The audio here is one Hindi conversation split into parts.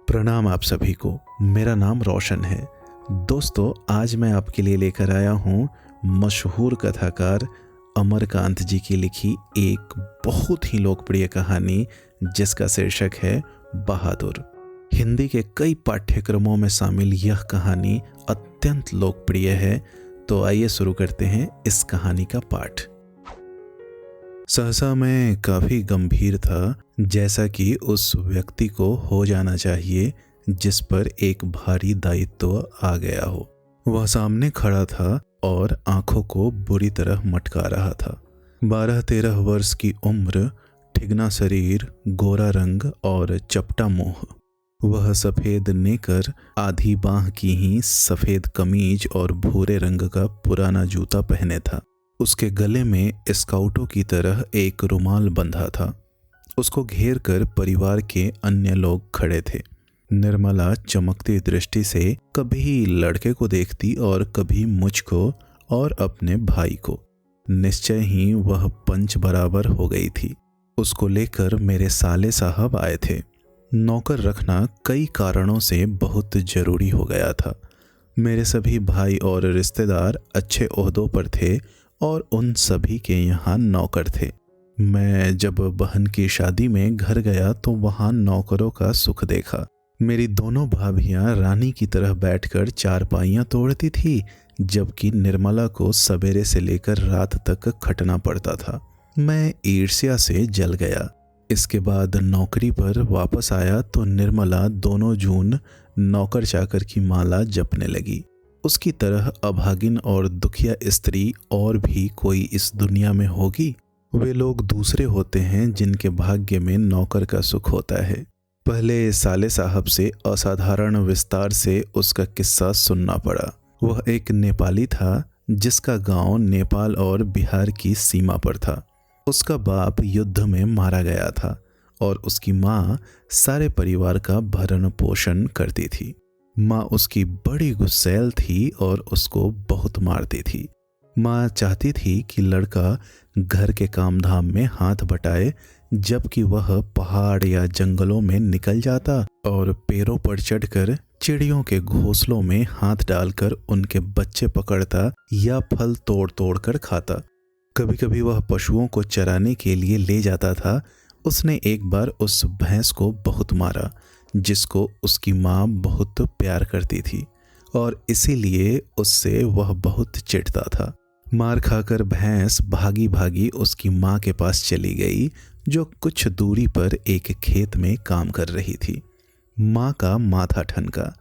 प्रणाम आप सभी को। मेरा नाम रोशन है। दोस्तों, आज मैं आपके लिए लेकर आया हूँ मशहूर कथाकार अमरकांत जी की लिखी एक बहुत ही लोकप्रिय कहानी जिसका शीर्षक है बहादुर। हिंदी के कई पाठ्यक्रमों में शामिल यह कहानी अत्यंत लोकप्रिय है। तो आइए शुरू करते हैं इस कहानी का पाठ। सहसा मैं काफ़ी गंभीर था, जैसा कि उस व्यक्ति को हो जाना चाहिए जिस पर एक भारी दायित्व आ गया हो। वह सामने खड़ा था और आंखों को बुरी तरह मटका रहा था। 12-13 वर्ष की उम्र, ठिगना शरीर, गोरा रंग और चपटा मुंह। वह सफ़ेद नेकर, आधी बाह की ही सफ़ेद कमीज और भूरे रंग का पुराना जूता पहने था। उसके गले में स्काउटों की तरह एक रुमाल बंधा था। उसको घेर कर परिवार के अन्य लोग खड़े थे। निर्मला चमकती दृष्टि से कभी लड़के को देखती और कभी मुझको और अपने भाई को। निश्चय ही वह पंच बराबर हो गई थी। उसको लेकर मेरे साले साहब आए थे। नौकर रखना कई कारणों से बहुत ज़रूरी हो गया था। मेरे सभी भाई और रिश्तेदार अच्छे ओहदों पर थे और उन सभी के यहाँ नौकर थे। मैं जब बहन की शादी में घर गया तो वहाँ नौकरों का सुख देखा। मेरी दोनों भाभियाँ रानी की तरह बैठकर चारपाइयाँ तोड़ती थी, जबकि निर्मला को सवेरे से लेकर रात तक खटना पड़ता था। मैं ईर्ष्या से जल गया। इसके बाद नौकरी पर वापस आया तो निर्मला दोनों जून नौकर चाकर की माला जपने लगी। उसकी तरह अभागिन और दुखिया स्त्री और भी कोई इस दुनिया में होगी? वे लोग दूसरे होते हैं जिनके भाग्य में नौकर का सुख होता है। पहले साले साहब से असाधारण विस्तार से उसका किस्सा सुनना पड़ा। वह एक नेपाली था जिसका गांव नेपाल और बिहार की सीमा पर था। उसका बाप युद्ध में मारा गया था और उसकी माँ सारे परिवार का भरण पोषण करती थी। माँ उसकी बड़ी गुस्सैल थी और उसको बहुत मारती थी। माँ चाहती थी कि लड़का घर के काम धाम में हाथ बटाए, जबकि वह पहाड़ या जंगलों में निकल जाता और पेड़ों पर चढ़कर चिड़ियों के घोंसलों में हाथ डालकर उनके बच्चे पकड़ता या फल तोड़ तोड़ कर खाता। कभी कभी वह पशुओं को चराने के लिए ले जाता था। उसने एक बार उस भैंस को बहुत मारा जिसको उसकी माँ बहुत प्यार करती थी और इसीलिए उससे वह बहुत चिढ़ता था। मार खाकर भैंस भागी भागी उसकी माँ के पास चली गई, जो कुछ दूरी पर एक खेत में काम कर रही थी। माँ का माथा ठनका।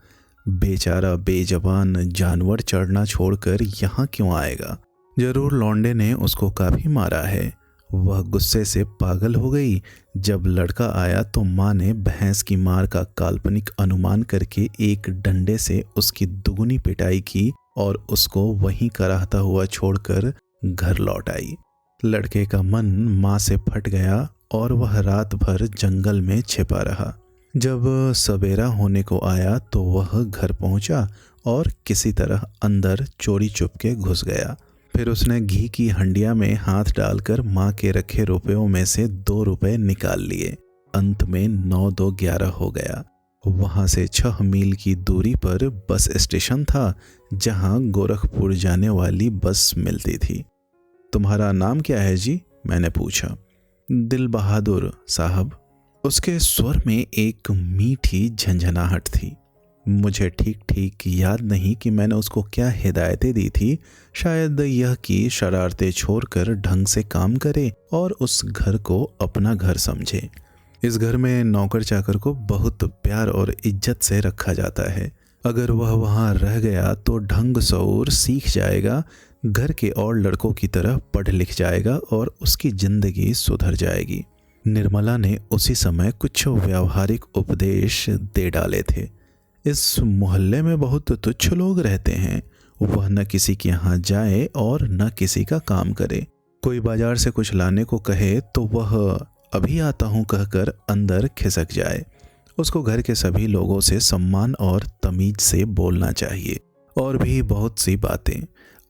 बेचारा बेजवान जानवर चढ़ना छोड़कर यहाँ क्यों आएगा? जरूर लौंडे ने उसको काफ़ी मारा है। वह गुस्से से पागल हो गई। जब लड़का आया तो माँ ने भैंस की मार का काल्पनिक अनुमान करके एक डंडे से उसकी दुगुनी पिटाई की और उसको वहीं कराहता हुआ छोड़कर घर लौट आई। लड़के का मन माँ से फट गया और वह रात भर जंगल में छिपा रहा। जब सवेरा होने को आया तो वह घर पहुंचा और किसी तरह अंदर चोरी चुपके घुस गया। फिर उसने घी की हंडिया में हाथ डालकर माँ के रखे रुपयों में से 2 रुपए निकाल लिए। अंत में 9-2-11 हो गया। वहाँ से 6 मील की दूरी पर बस स्टेशन था, जहाँ गोरखपुर जाने वाली बस मिलती थी। तुम्हारा नाम क्या है जी? मैंने पूछा। दिल बहादुर साहब। उसके स्वर में एक मीठी झंझनाहट थी। मुझे ठीक ठीक याद नहीं कि मैंने उसको क्या हिदायतें दी थी। शायद यह कि शरारतें छोड़कर ढंग से काम करे और उस घर को अपना घर समझे। इस घर में नौकर चाकर को बहुत प्यार और इज्जत से रखा जाता है। अगर वह वहाँ रह गया तो ढंग सौर सीख जाएगा, घर के और लड़कों की तरह पढ़ लिख जाएगा और उसकी जिंदगी सुधर जाएगी। निर्मला ने उसी समय कुछ व्यावहारिक उपदेश दे डाले थे। इस मोहल्ले में बहुत तुच्छ लोग रहते हैं। वह न किसी के यहाँ जाए और न किसी का काम करे। कोई बाजार से कुछ लाने को कहे तो वह अभी आता हूँ कहकर अंदर खिसक जाए। उसको घर के सभी लोगों से सम्मान और तमीज से बोलना चाहिए। और भी बहुत सी बातें।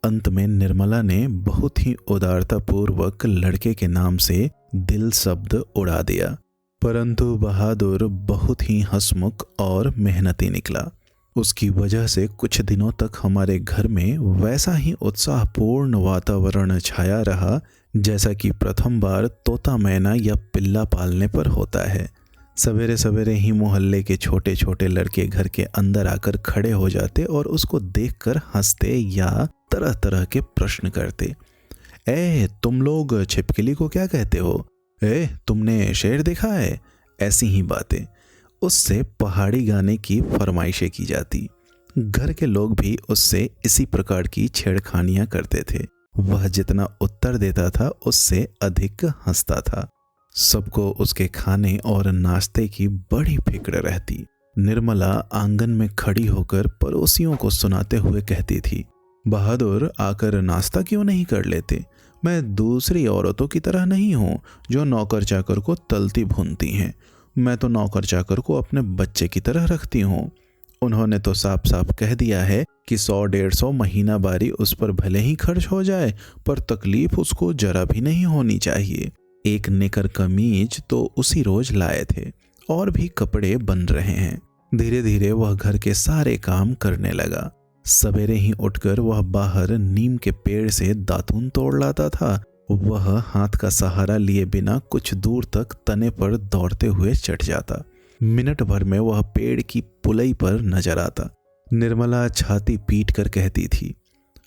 अंत में निर्मला ने बहुत ही उदारतापूर्वक लड़के के नाम से दिल शब्द उड़ा दिया। परंतु बहादुर बहुत ही हंसमुख और मेहनती निकला। उसकी वजह से कुछ दिनों तक हमारे घर में वैसा ही उत्साहपूर्ण वातावरण छाया रहा जैसा कि प्रथम बार तोता मैना या पिल्ला पालने पर होता है। सवेरे सवेरे ही मोहल्ले के छोटे छोटे लड़के घर के अंदर आकर खड़े हो जाते और उसको देखकर हंसते या तरह तरह के प्रश्न करते। तुम लोग छिपकली को क्या कहते हो? तुमने शेर देखा है? ऐसी ही बातें। उससे पहाड़ी गाने की फरमाइशें की जाती। घर के लोग भी उससे इसी प्रकार की छेड़खानियां करते थे। वह जितना उत्तर देता था उससे अधिक हंसता था। सबको उसके खाने और नाश्ते की बड़ी फिक्र रहती। निर्मला आंगन में खड़ी होकर पड़ोसियों को सुनाते हुए कहती थी, बहादुर आकर नाश्ता क्यों नहीं कर लेते? मैं दूसरी औरतों की तरह नहीं हूँ जो नौकर चाकर को तलती भूनती हैं। मैं तो नौकर चाकर को अपने बच्चे की तरह रखती हूँ। उन्होंने तो साफ साफ कह दिया है कि 100-150 महीना बारी उस पर भले ही खर्च हो जाए, पर तकलीफ उसको जरा भी नहीं होनी चाहिए। एक निकर कमीज तो उसी रोज लाए थे और भी कपड़े बन रहे हैं। धीरे धीरे वह घर के सारे काम करने लगा। सवेरे ही उठकर वह बाहर नीम के पेड़ से दातून तोड़ लाता था। वह हाथ का सहारा लिए बिना कुछ दूर तक तने पर दौड़ते हुए चढ़ जाता। मिनट भर में वह पेड़ की पुलई पर नजर आता। निर्मला छाती पीट कर कहती थी,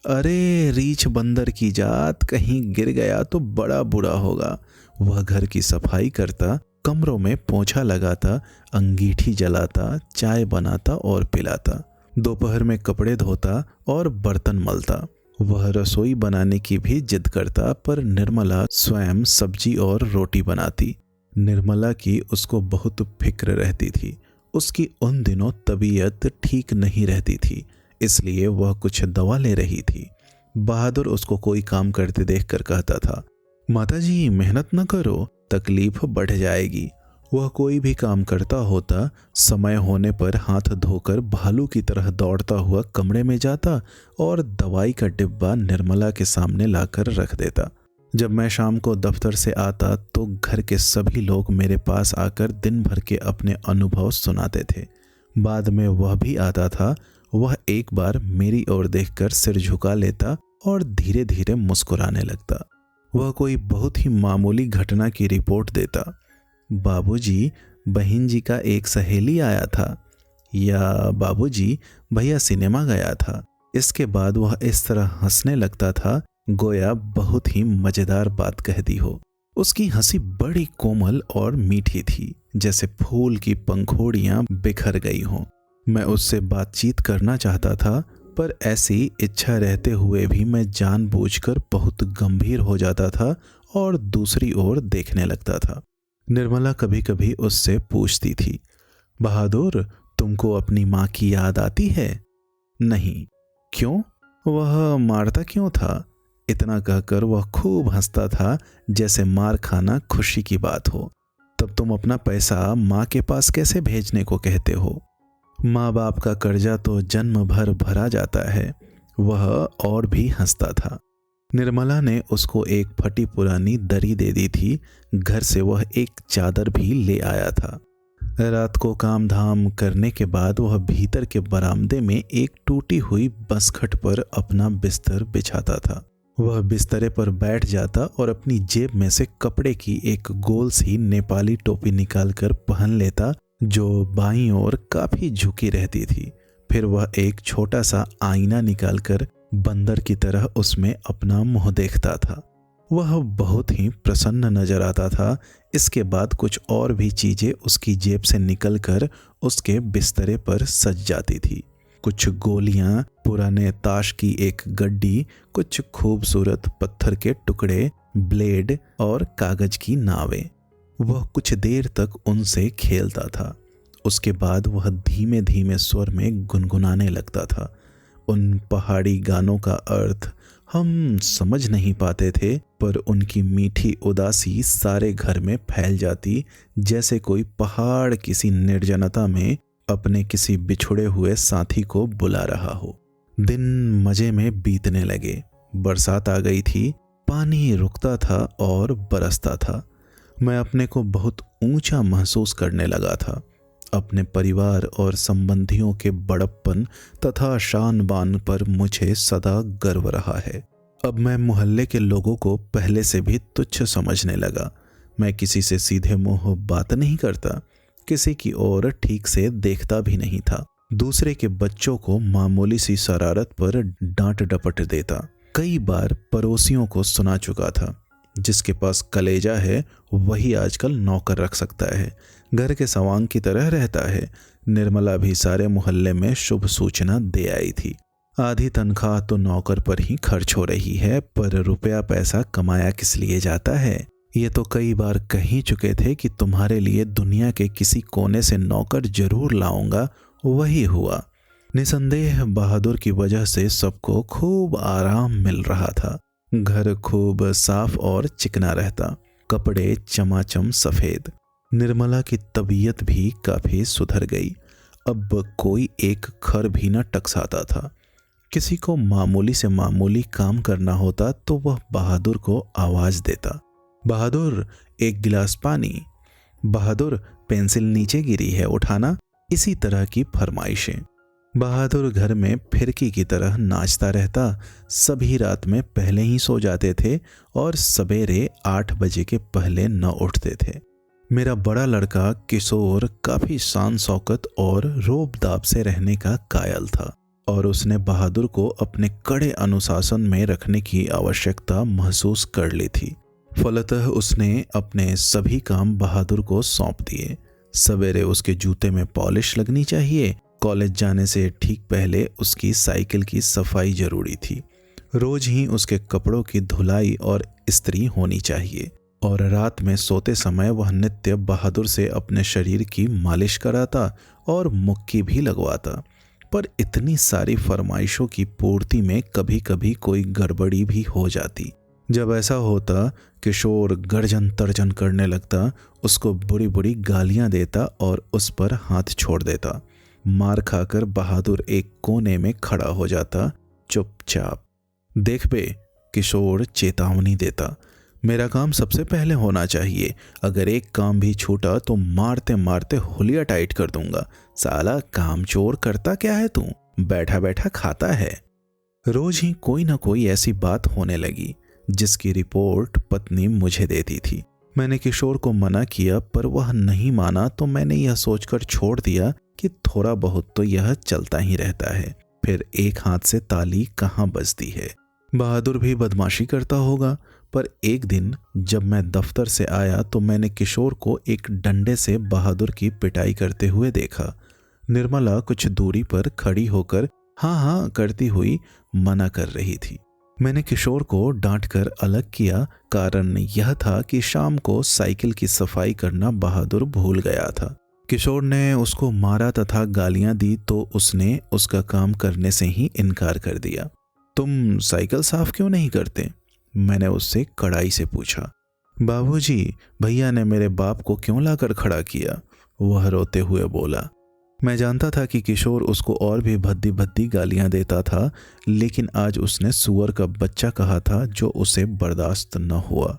अरे रीछ बंदर की जात, कहीं गिर गया तो बड़ा बुरा होगा। वह घर की सफाई करता, कमरों में पोंछा लगाता, अंगीठी जलाता, चाय बनाता और पिलाता। दोपहर में कपड़े धोता और बर्तन मलता। वह रसोई बनाने की भी जिद करता, पर निर्मला स्वयं सब्जी और रोटी बनाती। निर्मला की उसको बहुत फिक्र रहती थी। उसकी उन दिनों तबीयत ठीक नहीं रहती थी, इसलिए वह कुछ दवा ले रही थी। बहादुर उसको कोई काम करते देखकर कहता था, माताजी मेहनत न करो, तकलीफ बढ़ जाएगी। वह कोई भी काम करता होता, समय होने पर हाथ धोकर भालू की तरह दौड़ता हुआ कमरे में जाता और दवाई का डिब्बा निर्मला के सामने लाकर रख देता। जब मैं शाम को दफ्तर से आता तो घर के सभी लोग मेरे पास आकर दिन भर के अपने अनुभव सुनाते थे। बाद में वह भी आता था। वह एक बार मेरी ओर देखकर सिर झुका लेता और धीरे धीरे मुस्कुराने लगता। वह कोई बहुत ही मामूली घटना की रिपोर्ट देता। बाबूजी, बहन जी का एक सहेली आया था, या बाबूजी भैया सिनेमा गया था। इसके बाद वह इस तरह हंसने लगता था गोया बहुत ही मजेदार बात कह दी हो। उसकी हंसी बड़ी कोमल और मीठी थी, जैसे फूल की पंखुड़ियां बिखर गई हों। मैं उससे बातचीत करना चाहता था, पर ऐसी इच्छा रहते हुए भी मैं जानबूझकर बहुत गंभीर हो जाता था और दूसरी ओर देखने लगता था। निर्मला कभी कभी उससे पूछती थी, बहादुर तुमको अपनी माँ की याद आती है? नहीं। क्यों? वह मारता क्यों था? इतना कहकर वह खूब हंसता था, जैसे मार खाना खुशी की बात हो। तब तुम अपना पैसा माँ के पास कैसे भेजने को कहते हो? माँ बाप का कर्जा तो जन्म भर भरा जाता है। वह और भी हंसता था। निर्मला ने उसको एक फटी पुरानी दरी दे दी थी। घर से वह एक चादर भी ले आया था। रात को काम धाम करने के बाद वह भीतर के बरामदे में एक टूटी हुई बसखट पर अपना बिस्तर बिछाता था। वह बिस्तरे पर बैठ जाता और अपनी जेब में से कपड़े की एक गोल सी नेपाली टोपी निकालकर पहन लेता, जो बाईं ओर काफी झुकी रहती थी। फिर वह एक छोटा सा आईना निकालकर बंदर की तरह उसमें अपना मुंह देखता था। वह बहुत ही प्रसन्न नजर आता था। इसके बाद कुछ और भी चीजें उसकी जेब से निकलकर उसके बिस्तरे पर सज जाती थी। कुछ गोलियां, पुराने ताश की एक गड्डी, कुछ खूबसूरत पत्थर के टुकड़े, ब्लेड और कागज की नावें। वह कुछ देर तक उनसे खेलता था। उसके बाद वह धीमे धीमे स्वर में गुनगुनाने लगता था। उन पहाड़ी गानों का अर्थ हम समझ नहीं पाते थे, पर उनकी मीठी उदासी सारे घर में फैल जाती, जैसे कोई पहाड़ किसी निर्जनता में अपने किसी बिछुड़े हुए साथी को बुला रहा हो। दिन मजे में बीतने लगे। बरसात आ गई थी। पानी रुकता था और बरसता था। मैं अपने को बहुत ऊंचा महसूस करने लगा था। अपने परिवार और संबंधियों के बड़प्पन तथा शान बान पर मुझे सदा गर्व रहा है। अब मैं मोहल्ले के लोगों को पहले से भी तुच्छ समझने लगा। मैं किसी से सीधे मुंह बात नहीं करता, किसी की ओर ठीक से देखता भी नहीं था। दूसरे के बच्चों को मामूली सी शरारत पर डांट डपट देता। कई बार पड़ोसियों को सुना चुका था, जिसके पास कलेजा है वही आजकल नौकर रख सकता है, घर के सवांग की तरह रहता है। निर्मला भी सारे मोहल्ले में शुभ सूचना दे आई थी। आधी तनख्वाह तो नौकर पर ही खर्च हो रही है, पर रुपया पैसा कमाया किस लिए जाता है? ये तो कई बार कह ही चुके थे कि तुम्हारे लिए दुनिया के किसी कोने से नौकर जरूर लाऊंगा, वही हुआ। निसंदेह बहादुर की वजह से सबको खूब आराम मिल रहा था। घर खूब साफ और चिकना रहता, कपड़े चमाचम सफेद। निर्मला की तबीयत भी काफी सुधर गई। अब कोई एक खर भी न टकसाता था। किसी को मामूली से मामूली काम करना होता तो वह बहादुर को आवाज देता, बहादुर एक गिलास पानी, बहादुर पेंसिल नीचे गिरी है उठाना। इसी तरह की फरमाइशें। बहादुर घर में फिरकी की तरह नाचता रहता। सभी रात में पहले ही सो जाते थे और सवेरे 8 बजे के पहले न उठते थे। मेरा बड़ा लड़का किशोर काफी शान शौकत और रोब दाब से रहने का कायल था और उसने बहादुर को अपने कड़े अनुशासन में रखने की आवश्यकता महसूस कर ली थी। फलतः उसने अपने सभी काम बहादुर को सौंप दिए। सवेरे उसके जूते में पॉलिश लगनी चाहिए। कॉलेज जाने से ठीक पहले उसकी साइकिल की सफाई जरूरी थी। रोज ही उसके कपड़ों की धुलाई और इस्त्री होनी चाहिए और रात में सोते समय वह नित्य बहादुर से अपने शरीर की मालिश कराता और मुक्की भी लगवाता। पर इतनी सारी फरमाइशों की पूर्ति में कभी कभी कोई गड़बड़ी भी हो जाती। जब ऐसा होता, किशोर गर्जन तर्जन करने लगता, उसको बुरी बुरी गालियां देता और उस पर हाथ छोड़ देता। मार खाकर बहादुर एक कोने में खड़ा हो जाता, चुपचाप। देख बे, किशोर चेतावनी देता, मेरा काम सबसे पहले होना चाहिए। अगर एक काम भी छूटा तो मारते मारते हुलिया टाइट कर दूंगा। साला काम चोर करता क्या है तू, बैठा बैठा खाता है। रोज ही कोई ना कोई ऐसी बात होने लगी जिसकी रिपोर्ट पत्नी मुझे देती थी। मैंने किशोर को मना किया पर वह नहीं माना, तो मैंने यह सोचकर छोड़ दिया कि थोड़ा बहुत तो यह चलता ही रहता है, फिर एक हाथ से ताली कहाँ बजती है। बहादुर भी बदमाशी करता होगा। पर एक दिन जब मैं दफ्तर से आया तो मैंने किशोर को एक डंडे से बहादुर की पिटाई करते हुए देखा। निर्मला कुछ दूरी पर खड़ी होकर हाँ हाँ करती हुई मना कर रही थी। मैंने किशोर को डांटकर अलग किया। कारण यह था कि शाम को साइकिल की सफाई करना बहादुर भूल गया था। किशोर ने उसको मारा तथा गालियां दी तो उसने उसका काम करने से ही इनकार कर दिया। तुम साइकिल साफ क्यों नहीं करते? मैंने उससे कड़ाई से पूछा। बाबूजी, भैया ने मेरे बाप को क्यों लाकर खड़ा किया, वह रोते हुए बोला। मैं जानता था कि किशोर उसको और भी भद्दी भद्दी गालियां देता था, लेकिन आज उसने सुअर का बच्चा कहा था जो उसे बर्दाश्त न हुआ।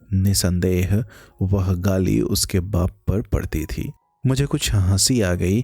निसंदेह वह गाली उसके बाप पर पड़ती थी। मुझे कुछ हंसी आ गई।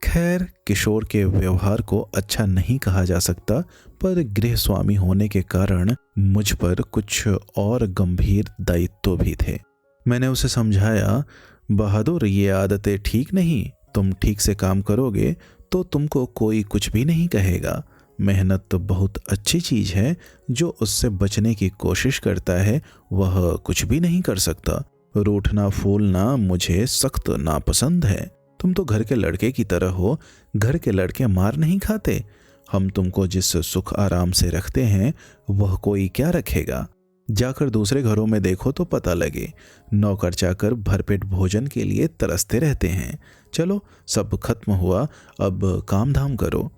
खैर, किशोर के व्यवहार को अच्छा नहीं कहा जा सकता, पर गृह स्वामी होने के कारण मुझ पर कुछ और गंभीर दायित्व भी थे। मैंने उसे समझाया, बहादुर, ये आदतें ठीक नहीं। तुम ठीक से काम करोगे तो तुमको कोई कुछ भी नहीं कहेगा। मेहनत तो बहुत अच्छी चीज है। जो उससे बचने की कोशिश करता है वह कुछ भी नहीं कर सकता। रूठना फूलना मुझे सख्त नापसंद है। तुम तो घर के लड़के की तरह हो। घर के लड़के मार नहीं खाते। हम तुमको जिस सुख आराम से रखते हैं वह कोई क्या रखेगा। जाकर दूसरे घरों में देखो तो पता लगे। नौकर चाकर भरपेट भोजन के लिए तरसते रहते हैं। चलो, सब खत्म हुआ, अब काम धाम करो।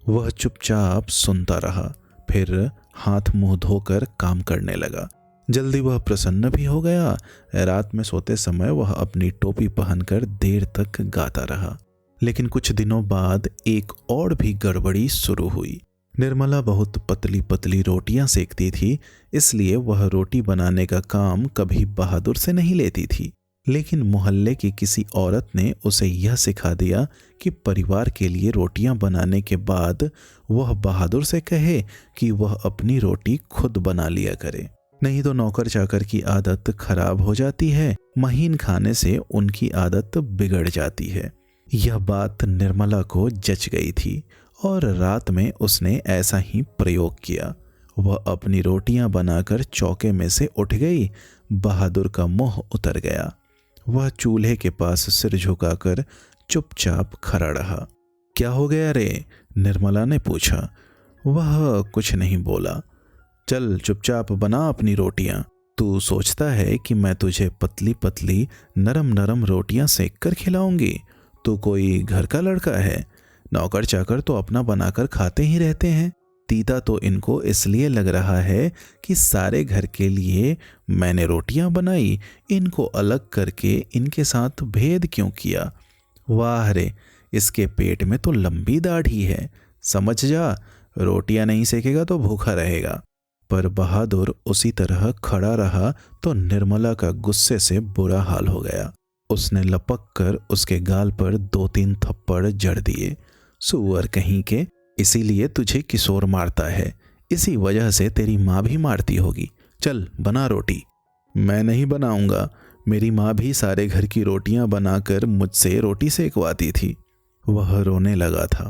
वह चुपचाप सुनता रहा, फिर हाथ मुंह धोकर काम करने लगा। जल्दी वह प्रसन्न भी हो गया। रात में सोते समय वह अपनी टोपी पहनकर देर तक गाता रहा। लेकिन कुछ दिनों बाद एक और भी गड़बड़ी शुरू हुई। निर्मला बहुत पतली पतली रोटियां सेकती थी, इसलिए वह रोटी बनाने का काम कभी बहादुर से नहीं लेती थी। लेकिन मोहल्ले की किसी औरत ने उसे यह सिखा दिया कि परिवार के लिए रोटियां बनाने के बाद वह बहादुर से कहे कि वह अपनी रोटी खुद बना लिया करे, नहीं तो नौकर चाकर की आदत खराब हो जाती है, महीन खाने से उनकी आदत बिगड़ जाती है। यह बात निर्मला को जच गई थी और रात में उसने ऐसा ही प्रयोग किया। वह अपनी रोटियां बनाकर चौके में से उठ गई। बहादुर का मोह उतर गया। वह चूल्हे के पास सिर झुकाकर चुपचाप खड़ा रहा। क्या हो गया रे? निर्मला ने पूछा। वह कुछ नहीं बोला। चल चुपचाप बना अपनी रोटियां। तू सोचता है कि मैं तुझे पतली पतली नरम नरम रोटियां सेक कर खिलाऊंगी? तू कोई घर का लड़का है? नौकर चाकर तो अपना बनाकर खाते ही रहते हैं। तीता तो इनको इसलिए लग रहा है कि सारे घर के लिए मैंने रोटियां बनाई, इनको अलग करके इनके साथ भेद क्यों किया? वाह रे, इसके पेट में तो लंबी दाढ़ी है। समझ जा, रोटियां नहीं सेकेगा तो भूखा रहेगा। पर बहादुर उसी तरह खड़ा रहा तो निर्मला का गुस्से से बुरा हाल हो गया। उसने लपक कर उसके गाल पर 2-3 थप्पड़ जड़ दिए। सुअर कहीं के, इसीलिए तुझे किशोर मारता है, इसी वजह से तेरी माँ भी मारती होगी। चल बना रोटी। मैं नहीं बनाऊंगा, मेरी माँ भी सारे घर की रोटियां बनाकर मुझसे रोटी सेकवाती थी। वह रोने लगा था।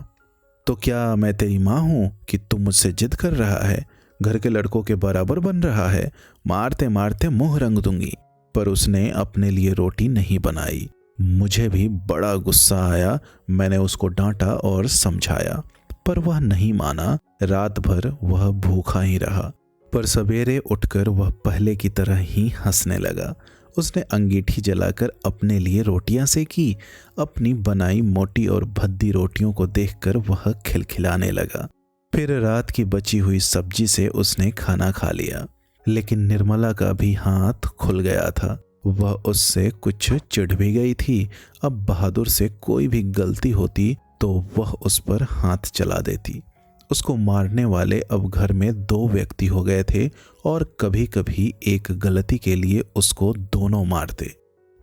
तो क्या मैं तेरी माँ हूं कि तू मुझसे जिद कर रहा है? घर के लड़कों के बराबर बन रहा है? मारते मारते मुंह रंग दूंगी। पर उसने अपने लिए रोटी नहीं बनाई। मुझे भी बड़ा गुस्सा आया। मैंने उसको डांटा और समझाया, पर वह नहीं माना। रात भर वह भूखा ही रहा। पर सवेरे उठकर वह पहले की तरह ही हंसने लगा। उसने अंगीठी जलाकर अपने लिए रोटियां सेकी। अपनी बनाई मोटी और भद्दी रोटियों को देखकर वह खिलखिलाने लगा। फिर रात की बची हुई सब्जी से उसने खाना खा लिया। लेकिन निर्मला का भी हाथ खुल गया था। वह उससे कुछ चिढ़ भी गई थी। अब बहादुर से कोई भी गलती होती तो वह उस पर हाथ चला देती। उसको मारने वाले अब घर में 2 व्यक्ति हो गए थे और कभी कभी एक गलती के लिए उसको दोनों मारते।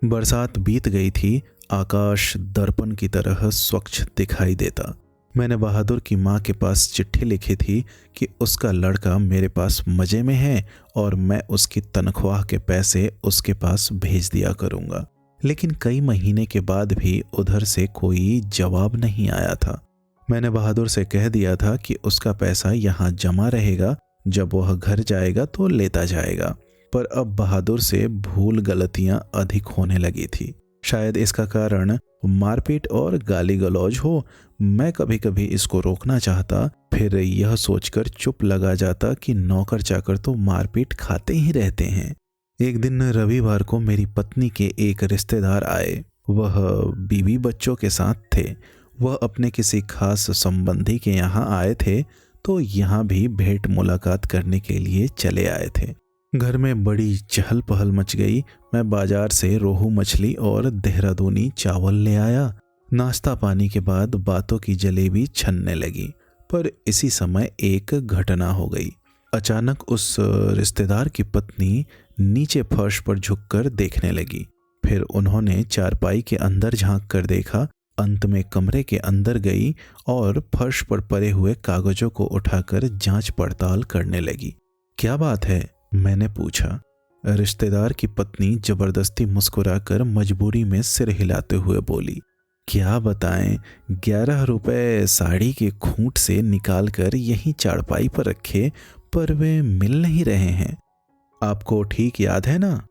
बरसात बीत गई थी। आकाश दर्पण की तरह स्वच्छ दिखाई देता। मैंने बहादुर की माँ के पास चिट्ठी लिखी थी कि उसका लड़का मेरे पास मजे में है और मैं उसकी तनख्वाह के पैसे उसके पास भेज दिया करूँगा। लेकिन कई महीने के बाद भी उधर से कोई जवाब नहीं आया था। मैंने बहादुर से कह दिया था कि उसका पैसा यहाँ जमा रहेगा, जब वह घर जाएगा तो लेता जाएगा। पर अब बहादुर से भूल गलतियाँ अधिक होने लगी थी। शायद इसका कारण मारपीट और गाली गलौज हो। मैं कभी कभी इसको रोकना चाहता, फिर यह सोचकर चुप लगा जाता कि नौकर चाकर तो मारपीट खाते ही रहते हैं। एक दिन रविवार को मेरी पत्नी के एक रिश्तेदार आए। वह बीवी बच्चों के साथ थे। वह अपने किसी खास संबंधी के यहाँ आए थे, तो यहाँ भी भेंट मुलाकात करने के लिए चले आए थे। घर में बड़ी चहल पहल मच गई। मैं बाजार से रोहू मछली और देहरादूनी चावल ले आया। नाश्ता पानी के बाद बातों की जलेबी छनने लगी। पर इसी समय एक घटना हो गई। अचानक उस रिश्तेदार की पत्नी नीचे फर्श पर झुककर देखने लगी। फिर उन्होंने चारपाई के अंदर झांक कर देखा। अंत में कमरे के अंदर गई और फर्श पर पड़े हुए कागजों को उठाकर जांच पड़ताल करने लगी। क्या बात है? मैंने पूछा। रिश्तेदार की पत्नी जबरदस्ती मुस्कुराकर मजबूरी में सिर हिलाते हुए बोली, क्या बताएं, 11 रुपए साड़ी के खूंट से निकालकर यहीं चारपाई पर रखे, पर वे मिल नहीं रहे हैं। आपको ठीक याद है ना?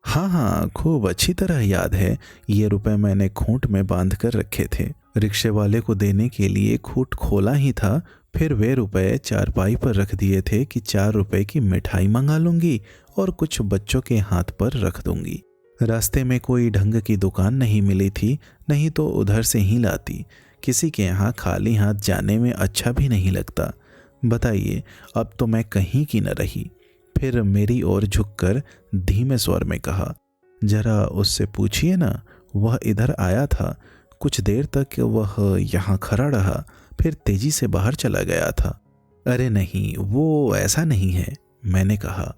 हाँ, खूब अच्छी तरह याद है। ये रुपए मैंने खूंट में बांध कर रखे थे। रिक्शे वाले को देने के लिए खूंट खोला ही था। फिर वे रुपए चारपाई पर रख दिए थे कि 4 रुपए की मिठाई मंगा लूंगी और कुछ बच्चों के हाथ पर रख दूंगी। रास्ते में कोई ढंग की दुकान नहीं मिली थी, नहीं तो उधर से ही लाती। किसी के यहाँ खाली हाथ जाने में अच्छा भी नहीं लगता। बताइए, अब तो मैं कहीं की न रही। फिर मेरी ओर झुककर धीमे स्वर में कहा, जरा उससे पूछिए ना, वह इधर आया था। कुछ देर तक वह यहाँ खड़ा रहा, फिर तेजी से बाहर चला गया था। अरे नहीं, वो ऐसा नहीं है, मैंने कहा।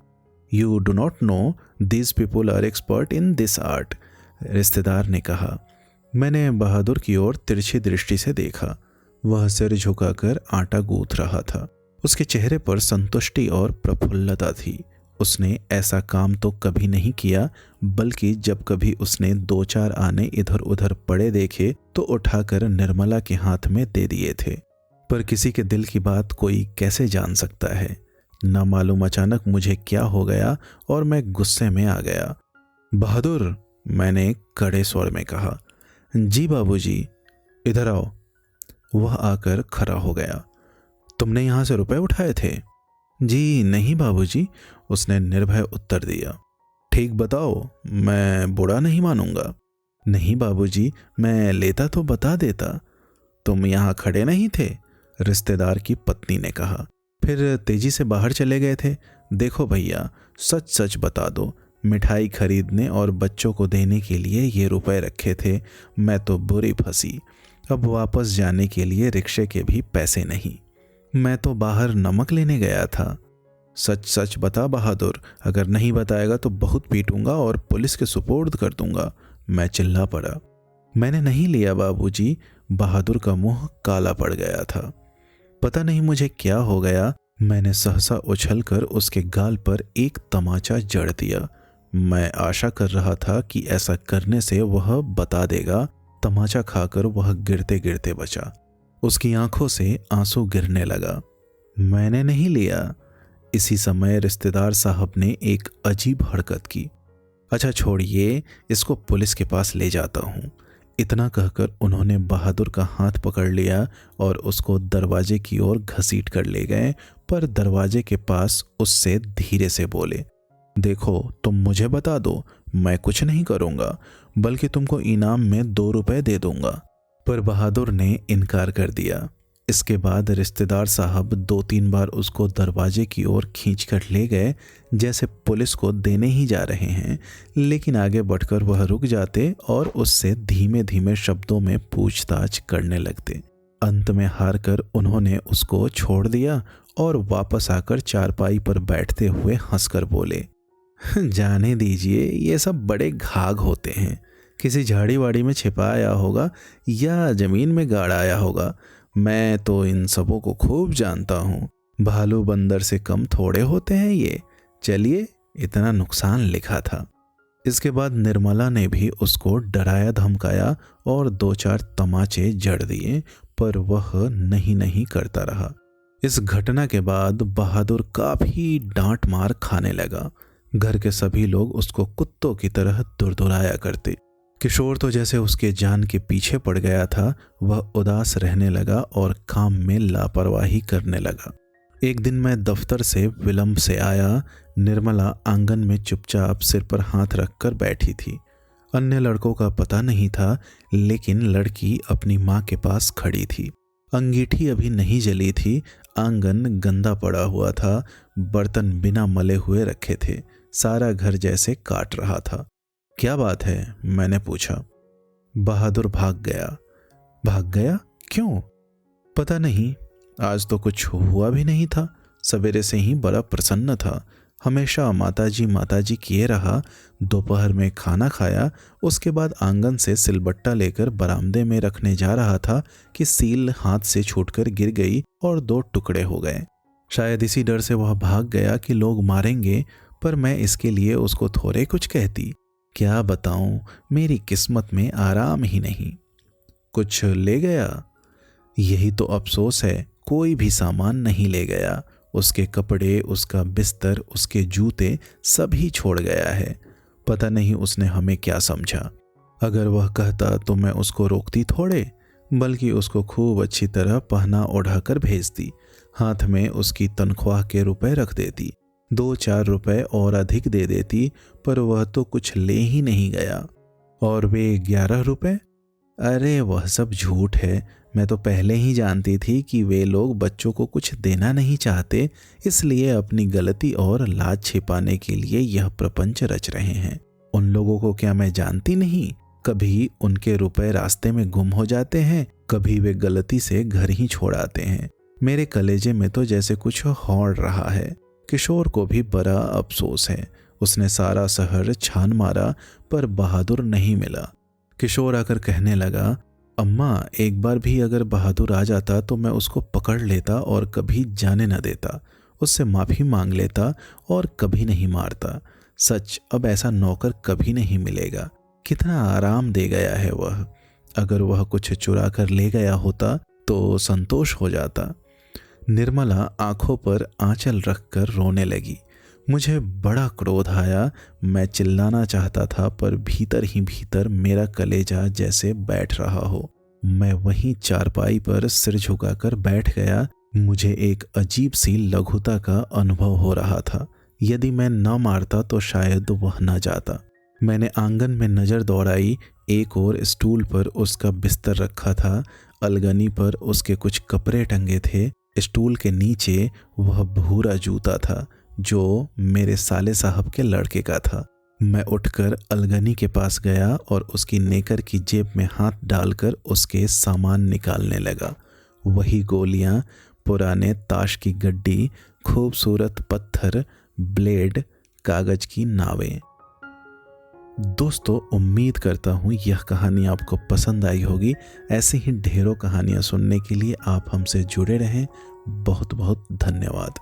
You do not know, this people are expert in this art. रिश्तेदार ने कहा। मैंने बहादुर की ओर तिरछी दृष्टि से देखा। वह सिर झुकाकर आटा गूंथ रहा था। उसके चेहरे पर संतुष्टि और प्रफुल्लता थी। उसने ऐसा काम तो कभी नहीं किया, बल्कि जब कभी उसने 2-4 आने इधर उधर पड़े देखे तो उठाकर निर्मला के हाथ में दे दिए थे। पर किसी के दिल की बात कोई कैसे जान सकता है। ना मालूम अचानक मुझे क्या हो गया और मैं गुस्से में आ गया। बहादुर, मैंने कड़े स्वर में कहा। जी बाबूजी, इधर आओ। वह आकर खड़ा हो गया। तुमने यहाँ से रुपए उठाए थे? जी नहीं बाबूजी, उसने निर्भय उत्तर दिया। ठीक बताओ, मैं बुरा नहीं मानूंगा। नहीं बाबूजी, मैं लेता तो बता देता। तुम यहाँ खड़े नहीं थे? रिश्तेदार की पत्नी ने कहा। फिर तेजी से बाहर चले गए थे। देखो भैया, सच सच बता दो, मिठाई खरीदने और बच्चों को देने के लिए ये रुपए रखे थे। मैं तो बुरी फंसी। अब वापस जाने के लिए रिक्शे के भी पैसे नहीं। मैं तो बाहर नमक लेने गया था। सच सच बता बहादुर, अगर नहीं बताएगा तो बहुत पीटूंगा और पुलिस के सुपुर्द कर दूंगा। मैं चिल्ला पड़ा। मैंने नहीं लिया बाबूजी। बहादुर का मुंह काला पड़ गया था। पता नहीं मुझे क्या हो गया। मैंने सहसा उछलकर उसके गाल पर एक तमाचा जड़ दिया। मैं आशा कर रहा था कि ऐसा करने से वह बता देगा। तमाचा खाकर वह गिरते गिरते बचा। उसकी आंखों से आंसू गिरने लगा। मैंने नहीं लिया। इसी समय रिश्तेदार साहब ने एक अजीब हरकत की। अच्छा छोड़िए, इसको पुलिस के पास ले जाता हूँ। इतना कहकर उन्होंने बहादुर का हाथ पकड़ लिया और उसको दरवाजे की ओर घसीट कर ले गए। पर दरवाजे के पास उससे धीरे से बोले, देखो तुम मुझे बता दो, मैं कुछ नहीं करूँगा, बल्कि तुमको इनाम में 2 रुपए दे दूंगा। पर बहादुर ने इनकार कर दिया। इसके बाद रिश्तेदार साहब 2-3 बार उसको दरवाजे की ओर खींच कर ले गए, जैसे पुलिस को देने ही जा रहे हैं। लेकिन आगे बढ़कर वह रुक जाते और उससे धीमे धीमे शब्दों में पूछताछ करने लगते। अंत में हार कर उन्होंने उसको छोड़ दिया और वापस आकर चारपाई पर बैठते हुए हंसकर बोले, जाने दीजिए, ये सब बड़े घाघ होते हैं। किसी झाड़ी वाड़ी में छिपाया होगा या जमीन में गाड़ आया होगा। मैं तो इन सबों को खूब जानता हूँ। भालू बंदर से कम थोड़े होते हैं ये। चलिए, इतना नुकसान लिखा था। इसके बाद निर्मला ने भी उसको डराया धमकाया और 2-4 तमाचे जड़ दिए, पर वह नहीं करता रहा। इस घटना के बाद बहादुर काफी डांट मार खाने लगा। घर के सभी लोग उसको कुत्तों की तरह दुरदुराया करते। किशोर तो जैसे उसके जान के पीछे पड़ गया था। वह उदास रहने लगा और काम में लापरवाही करने लगा। एक दिन मैं दफ्तर से विलंब से आया। निर्मला आंगन में चुपचाप सिर पर हाथ रखकर बैठी थी। अन्य लड़कों का पता नहीं था, लेकिन लड़की अपनी माँ के पास खड़ी थी। अंगीठी अभी नहीं जली थी। आंगन गंदा पड़ा हुआ था। बर्तन बिना मले हुए रखे थे। सारा घर जैसे काट रहा था। क्या बात है? मैंने पूछा। बहादुर भाग गया। भाग गया? क्यों? पता नहीं, आज तो कुछ हुआ भी नहीं था। सवेरे से ही बड़ा प्रसन्न था। हमेशा माताजी किए रहा। दोपहर में खाना खाया। उसके बाद आंगन से सिलबट्टा लेकर बरामदे में रखने जा रहा था कि सील हाथ से छूटकर गिर गई और 2 टुकड़े हो गए। शायद इसी डर से वह भाग गया कि लोग मारेंगे, पर मैं इसके लिए उसको थोड़े कुछ कहती। क्या बताऊं, मेरी किस्मत में आराम ही नहीं। कुछ ले गया? यही तो अफसोस है, कोई भी सामान नहीं ले गया। उसके कपड़े, उसका बिस्तर, उसके जूते सभी छोड़ गया है। पता नहीं उसने हमें क्या समझा। अगर वह कहता तो मैं उसको रोकती थोड़े, बल्कि उसको खूब अच्छी तरह पहना ओढ़ाकर भेजती। हाथ में उसकी तनख्वाह के रुपए रख देती। 2-4 रुपए और अधिक दे देती, पर वह तो कुछ ले ही नहीं गया। और वे 11 रुपए? अरे वह सब झूठ है। मैं तो पहले ही जानती थी कि वे लोग बच्चों को कुछ देना नहीं चाहते, इसलिए अपनी गलती और लाज छिपाने के लिए यह प्रपंच रच रहे हैं। उन लोगों को क्या मैं जानती नहीं? कभी उनके रुपए रास्ते में गुम हो जाते हैं, कभी वे गलती से घर ही छोड़ आते हैं। मेरे कलेजे में तो जैसे कुछ हौड़ रहा है। किशोर को भी बड़ा अफसोस है। उसने सारा शहर छान मारा पर बहादुर नहीं मिला। किशोर आकर कहने लगा, अम्मा, एक बार भी अगर बहादुर आ जाता तो मैं उसको पकड़ लेता और कभी जाने न देता, उससे माफ़ी मांग लेता और कभी नहीं मारता। सच, अब ऐसा नौकर कभी नहीं मिलेगा। कितना आराम दे गया है वह। अगर वह कुछ चुरा कर ले गया होता तो संतोष हो जाता। निर्मला आंखों पर आंचल रखकर रोने लगी। मुझे बड़ा क्रोध आया। मैं चिल्लाना चाहता था पर भीतर ही भीतर मेरा कलेजा जैसे बैठ रहा हो। मैं वहीं चारपाई पर सिर झुकाकर बैठ गया। मुझे एक अजीब सी लघुता का अनुभव हो रहा था। यदि मैं न मारता तो शायद वह न जाता। मैंने आंगन में नज़र दौड़ाई। एक और स्टूल पर उसका बिस्तर रखा था, अलगनी पर उसके कुछ कपड़े टंगे थे। स्टूल के नीचे वह भूरा जूता था जो मेरे साले साहब के लड़के का था। मैं उठकर अलगनी के पास गया और उसकी नेकर की जेब में हाथ डालकर उसके सामान निकालने लगा। वही गोलियां, पुराने ताश की गड्डी, खूबसूरत पत्थर, ब्लेड, कागज की नावें। दोस्तों, उम्मीद करता हूँ यह कहानी आपको पसंद आई होगी। ऐसी ही ढेरों कहानियाँ सुनने के लिए आप हमसे जुड़े रहें। बहुत बहुत धन्यवाद।